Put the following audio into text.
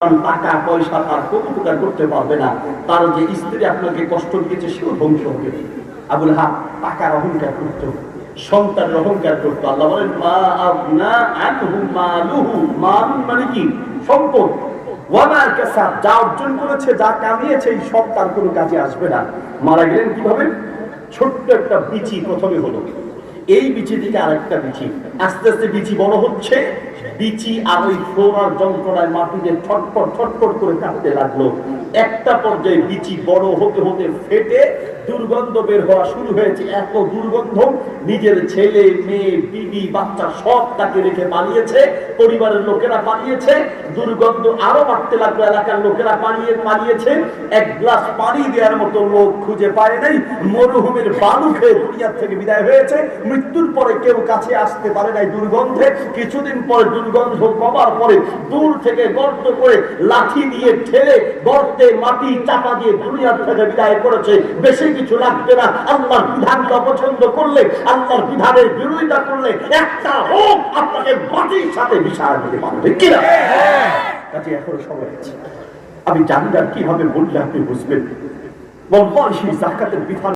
টাকা পয়সা তার কোনো উপকার করতে পারবে না। তার যে স্ত্রী আপনাকে কষ্ট দিয়েছে সেও ধ্বংস হবে। আবুল হাব টাকার অহংকার করত, সন্তানের অহংকার করতো। আল্লাহ বলেন মা আবনা আনহু মালুহু, মাল মানে কি? সম্পদ। ওয়ামার কাসাব, যা অর্জন করেছে, যা কামিয়েছে, এই সব তার কোনো কাজে আসবে না। মারা গেলেন কিভাবে? ছোট্ট একটা বিচি প্রথমে হলো, এই বিচি থেকে আরেকটা বিচি, আস্তে আস্তে বিচি বড় হচ্ছে। বিচি আর ওই ফোড়ার যন্ত্রণায় মাটিতে ছটফট করে কাঁপতে লাগলো। একটা পর্যায়ে বিচি বড় হতে হতে ফেটে দুর্গন্ধ বের হওয়া শুরু হয়েছে। এত দুর্গন্ধ, নিজের ছেলে মেয়ে বিবি বাচ্চা সব তাকে রেখে পালিয়েছে, পরিবারের লোকেরা পালিয়েছে। দুর্গন্ধ আরো বাড়তে লাগলো, এলাকার লোকেরা পালিয়েছে। এক গ্লাস পানি দেওয়ার মতো লোক খুঁজে পায় নাই। মরুভূমির বালু খেয়ে দুনিয়া থেকে বিদায় হয়েছে। মৃত্যুর পরে কেউ কাছে আসতে পারে নাই দুর্গন্ধে। কিছুদিন পরে দুর্গন্ধ কমার পরে দূর থেকে গর্ত করে লাঠি দিয়ে ঠেলে গর্তে মাটি চাপা দিয়ে দুনিয়া থেকে বিদায় করেছে। বেশি কিছু লাগবে না। আল্লাহর বিধানকে অপছন্দ করলে, আল্লাহর বিধানের বিরোধিতা করলে একটা হোক আপনাকে মাটির সাথে মিশিয়ে দিতে পারবে কিনা? কাজে এখনো সময় আছে। আমি জানি না কিভাবে বললে আপনি বুঝবেন। বলবো সেই যাকাতের বিধান